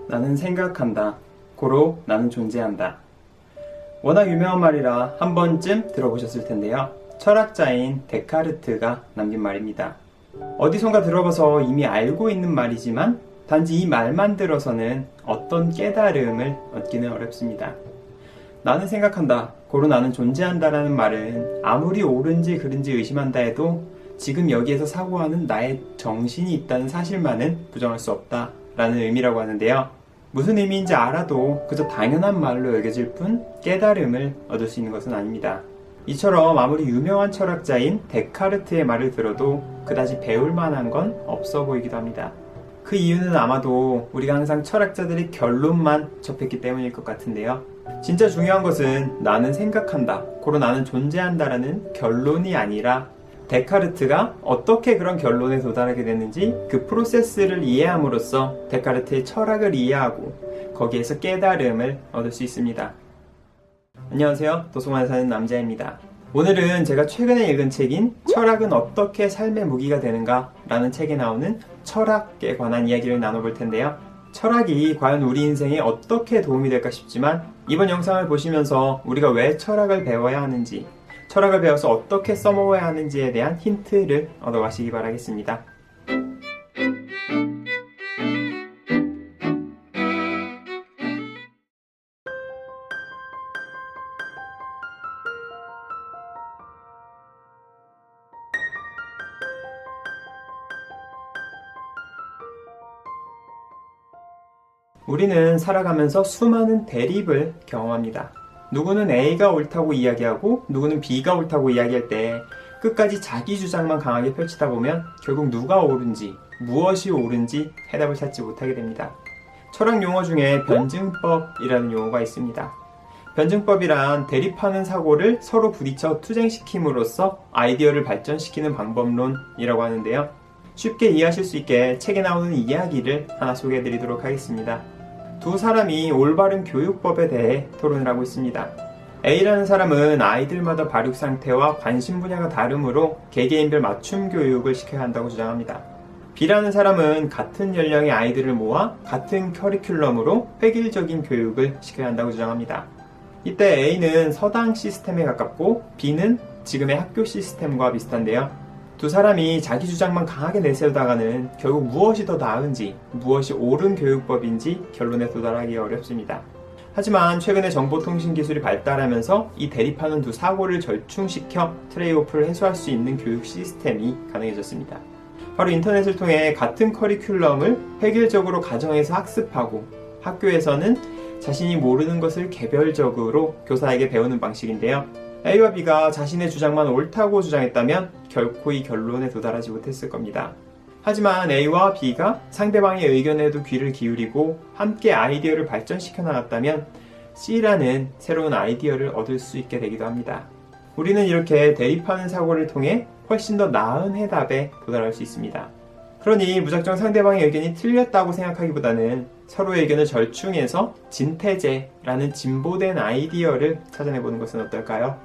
나는 생각한다. 고로 나는 존재한다. 워낙 유명한 말이라 한 번쯤 들어보셨을 텐데요. 철학자인 데카르트가 남긴 말입니다. 어디선가 들어봐서 이미 알고 있는 말이지만 단지 이 말만 들어서는 어떤 깨달음을 얻기는 어렵습니다. 나는 생각한다. 고로 나는 존재한다라는 말은 아무리 옳은지 그른지 의심한다 해도 지금 여기에서 사고하는 나의 정신이 있다는 사실만은 부정할 수 없다라는 의미라고 하는데요. 무슨 의미인지 알아도 그저 당연한 말로 여겨질 뿐 깨달음을 얻을 수 있는 것은 아닙니다. 이처럼 아무리 유명한 철학자인 데카르트의 말을 들어도 그다지 배울 만한 건 없어 보이기도 합니다. 그 이유는 아마도 우리가 항상 철학자들의 결론만 접했기 때문일 것 같은데요. 진짜 중요한 것은 나는 생각한다, 고로 나는 존재한다라는 결론이 아니라 데카르트가 어떻게 그런 결론에 도달하게 됐는지 그 프로세스를 이해함으로써 데카르트의 철학을 이해하고 거기에서 깨달음을 얻을 수 있습니다. 안녕하세요. 도서관에 사는 남자입니다. 오늘은 제가 최근에 읽은 책인 철학은 어떻게 삶의 무기가 되는가 라는 책에 나오는 철학에 관한 이야기를 나눠볼 텐데요. 철학이 과연 우리 인생에 어떻게 도움이 될까 싶지만 이번 영상을 보시면서 우리가 왜 철학을 배워야 하는지, 철학을 배워서 어떻게 써먹어야 하는지에 대한 힌트를 얻어가시기 바라겠습니다. 우리는 살아가면서 수많은 대립을 경험합니다. 누구는 A가 옳다고 이야기하고 누구는 B가 옳다고 이야기할 때 끝까지 자기 주장만 강하게 펼치다 보면 결국 누가 옳은지, 무엇이 옳은지 해답을 찾지 못하게 됩니다. 철학 용어 중에 변증법이라는 용어가 있습니다. 변증법이란 대립하는 사고를 서로 부딪혀 투쟁시킴으로써 아이디어를 발전시키는 방법론이라고 하는데요. 쉽게 이해하실 수 있게 책에 나오는 이야기를 하나 소개해드리도록 하겠습니다. 두 사람이 올바른 교육법에 대해 토론을 하고 있습니다. A라는 사람은 아이들마다 발육 상태와 관심 분야가 다르므로 개개인별 맞춤 교육을 시켜야 한다고 주장합니다. B라는 사람은 같은 연령의 아이들을 모아 같은 커리큘럼으로 획일적인 교육을 시켜야 한다고 주장합니다. 이때 A는 서당 시스템에 가깝고 B는 지금의 학교 시스템과 비슷한데요. 두 사람이 자기 주장만 강하게 내세우다가는 결국 무엇이 더 나은지, 무엇이 옳은 교육법인지 결론에 도달하기 어렵습니다. 하지만 최근에 정보통신 기술이 발달하면서 이 대립하는 두 사고를 절충시켜 트레이오프를 해소할 수 있는 교육 시스템이 가능해졌습니다. 바로 인터넷을 통해 같은 커리큘럼을 획일적으로 가정에서 학습하고 학교에서는 자신이 모르는 것을 개별적으로 교사에게 배우는 방식인데요. A와 B가 자신의 주장만 옳다고 주장했다면 결코 이 결론에 도달하지 못했을 겁니다. 하지만 A와 B가 상대방의 의견에도 귀를 기울이고 함께 아이디어를 발전시켜 나갔다면 C라는 새로운 아이디어를 얻을 수 있게 되기도 합니다. 우리는 이렇게 대립하는 사고를 통해 훨씬 더 나은 해답에 도달할 수 있습니다. 그러니 무작정 상대방의 의견이 틀렸다고 생각하기보다는 서로의 의견을 절충해서 진퇴제라는 진보된 아이디어를 찾아내보는 것은 어떨까요?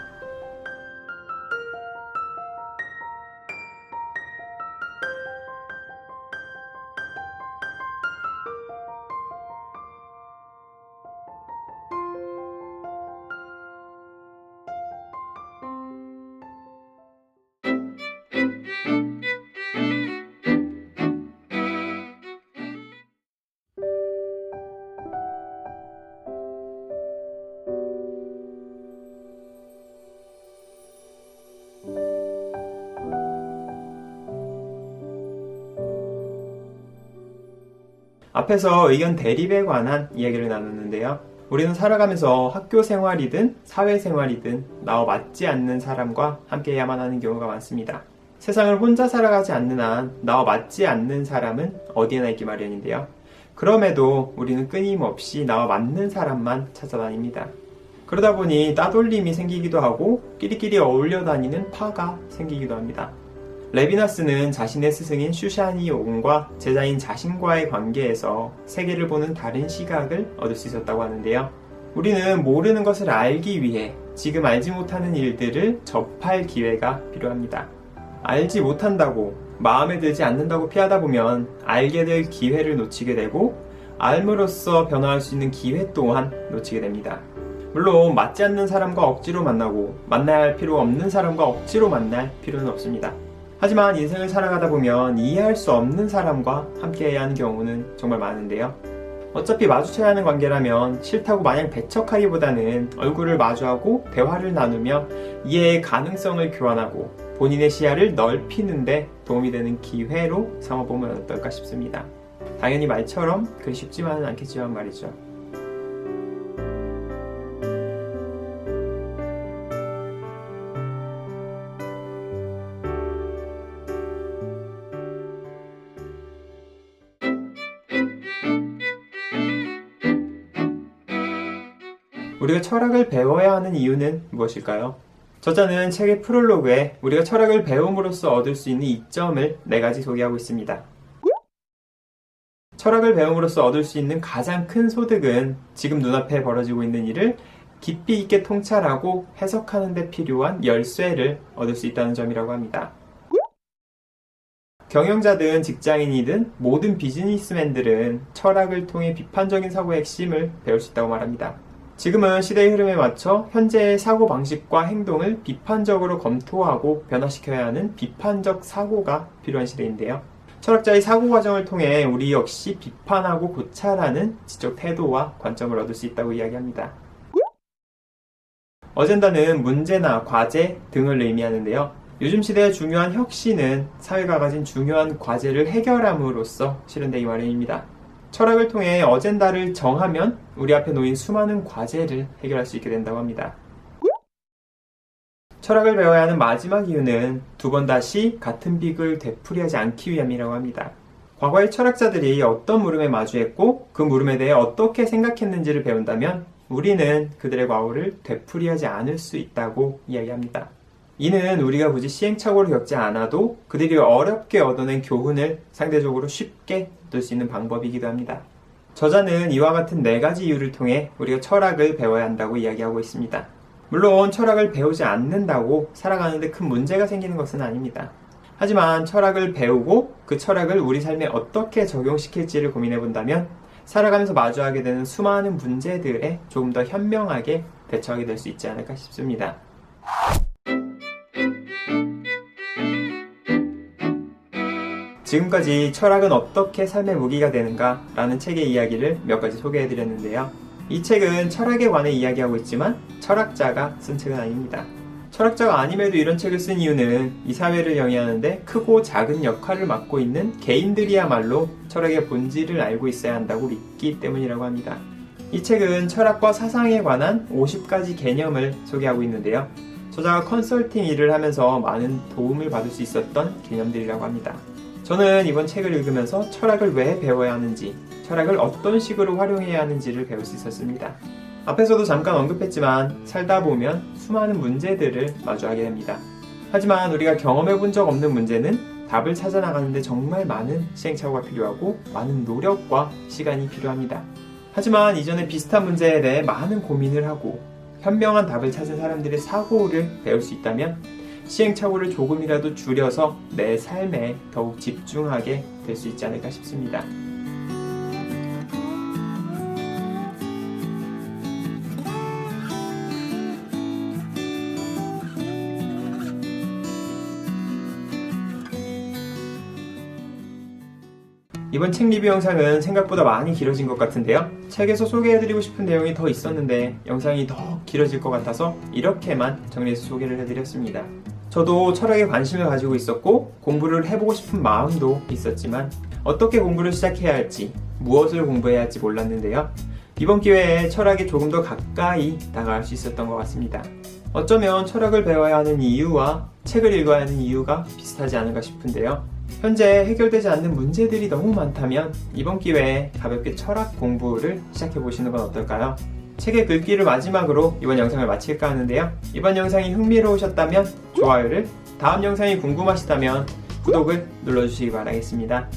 앞에서 의견 대립에 관한 이야기를 나눴는데요. 우리는 살아가면서 학교 생활이든 사회생활이든 나와 맞지 않는 사람과 함께해야만 하는 경우가 많습니다. 세상을 혼자 살아가지 않는 한 나와 맞지 않는 사람은 어디에나 있기 마련인데요. 그럼에도 우리는 끊임없이 나와 맞는 사람만 찾아다닙니다. 그러다 보니 따돌림이 생기기도 하고 끼리끼리 어울려 다니는 파가 생기기도 합니다. 레비나스는 자신의 스승인 슈샤니 옹과 제자인 자신과의 관계에서 세계를 보는 다른 시각을 얻을 수 있었다고 하는데요. 우리는 모르는 것을 알기 위해 지금 알지 못하는 일들을 접할 기회가 필요합니다. 알지 못한다고 마음에 들지 않는다고 피하다 보면 알게 될 기회를 놓치게 되고 알므로써 변화할 수 있는 기회 또한 놓치게 됩니다. 물론 맞지 않는 사람과 억지로 만나고 만나야 할 필요 없는 사람과 억지로 만날 필요는 없습니다. 하지만 인생을 살아가다 보면 이해할 수 없는 사람과 함께해야 하는 경우는 정말 많은데요. 어차피 마주쳐야 하는 관계라면 싫다고 마냥 배척하기보다는 얼굴을 마주하고 대화를 나누며 이해의 가능성을 교환하고 본인의 시야를 넓히는데 도움이 되는 기회로 삼아보면 어떨까 싶습니다. 당연히 말처럼 그리 쉽지만은 않겠지만 말이죠. 우리가 철학을 배워야 하는 이유는 무엇일까요? 저자는 책의 프롤로그에 우리가 철학을 배움으로써 얻을 수 있는 이점을 4가지 소개하고 있습니다. 철학을 배움으로써 얻을 수 있는 가장 큰 소득은 지금 눈앞에 벌어지고 있는 일을 깊이 있게 통찰하고 해석하는 데 필요한 열쇠를 얻을 수 있다는 점이라고 합니다. 경영자든 직장인이든 모든 비즈니스맨들은 철학을 통해 비판적인 사고의 핵심을 배울 수 있다고 말합니다. 지금은 시대의 흐름에 맞춰 현재의 사고방식과 행동을 비판적으로 검토하고 변화시켜야 하는 비판적 사고가 필요한 시대인데요. 철학자의 사고 과정을 통해 우리 역시 비판하고 고찰하는 지적 태도와 관점을 얻을 수 있다고 이야기합니다. 어젠다는 문제나 과제 등을 의미하는데요. 요즘 시대의 중요한 혁신은 사회가 가진 중요한 과제를 해결함으로써 실현되기 마련입니다. 철학을 통해 어젠다를 정하면 우리 앞에 놓인 수많은 과제를 해결할 수 있게 된다고 합니다. 철학을 배워야 하는 마지막 이유는 2번 다시 같은 빅을 되풀이하지 않기 위함이라고 합니다. 과거의 철학자들이 어떤 물음에 마주했고 그 물음에 대해 어떻게 생각했는지를 배운다면 우리는 그들의 과오를 되풀이하지 않을 수 있다고 이야기합니다. 이는 우리가 굳이 시행착오를 겪지 않아도 그들이 어렵게 얻어낸 교훈을 상대적으로 쉽게 얻을 수 있는 방법이기도 합니다. 저자는 이와 같은 4가지 이유를 통해 우리가 철학을 배워야 한다고 이야기하고 있습니다. 물론 철학을 배우지 않는다고 살아가는데 큰 문제가 생기는 것은 아닙니다. 하지만 철학을 배우고 그 철학을 우리 삶에 어떻게 적용시킬지를 고민해 본다면 살아가면서 마주하게 되는 수많은 문제들에 조금 더 현명하게 대처하게 될 수 있지 않을까 싶습니다. 지금까지 철학은 어떻게 삶의 무기가 되는가 라는 책의 이야기를 몇 가지 소개해드렸는데요. 이 책은 철학에 관해 이야기하고 있지만 철학자가 쓴 책은 아닙니다. 철학자가 아님에도 이런 책을 쓴 이유는 이 사회를 영위하는데 크고 작은 역할을 맡고 있는 개인들이야말로 철학의 본질을 알고 있어야 한다고 믿기 때문이라고 합니다. 이 책은 철학과 사상에 관한 50가지 개념을 소개하고 있는데요. 저자가 컨설팅 일을 하면서 많은 도움을 받을 수 있었던 개념들이라고 합니다. 저는 이번 책을 읽으면서 철학을 왜 배워야 하는지, 철학을 어떤 식으로 활용해야 하는지를 배울 수 있었습니다. 앞에서도 잠깐 언급했지만 살다 보면 수많은 문제들을 마주하게 됩니다. 하지만 우리가 경험해 본 적 없는 문제는 답을 찾아 나가는데 정말 많은 시행착오가 필요하고 많은 노력과 시간이 필요합니다. 하지만 이전에 비슷한 문제에 대해 많은 고민을 하고 현명한 답을 찾은 사람들의 사고를 배울 수 있다면 시행착오를 조금이라도 줄여서 내 삶에 더욱 집중하게 될 수 있지 않을까 싶습니다. 이번 책 리뷰 영상은 생각보다 많이 길어진 것 같은데요. 책에서 소개해드리고 싶은 내용이 더 있었는데 영상이 더 길어질 것 같아서 이렇게만 정리해서 소개를 해드렸습니다. 저도 철학에 관심을 가지고 있었고 공부를 해보고 싶은 마음도 있었지만 어떻게 공부를 시작해야 할지, 무엇을 공부해야 할지 몰랐는데요. 이번 기회에 철학에 조금 더 가까이 다가갈 수 있었던 것 같습니다. 어쩌면 철학을 배워야 하는 이유와 책을 읽어야 하는 이유가 비슷하지 않을까 싶은데요. 현재 해결되지 않는 문제들이 너무 많다면 이번 기회에 가볍게 철학 공부를 시작해보시는 건 어떨까요? 책의 글귀를 마지막으로 이번 영상을 마칠까 하는데요. 이번 영상이 흥미로우셨다면 좋아요를, 다음 영상이 궁금하시다면 구독을 눌러주시기 바라겠습니다.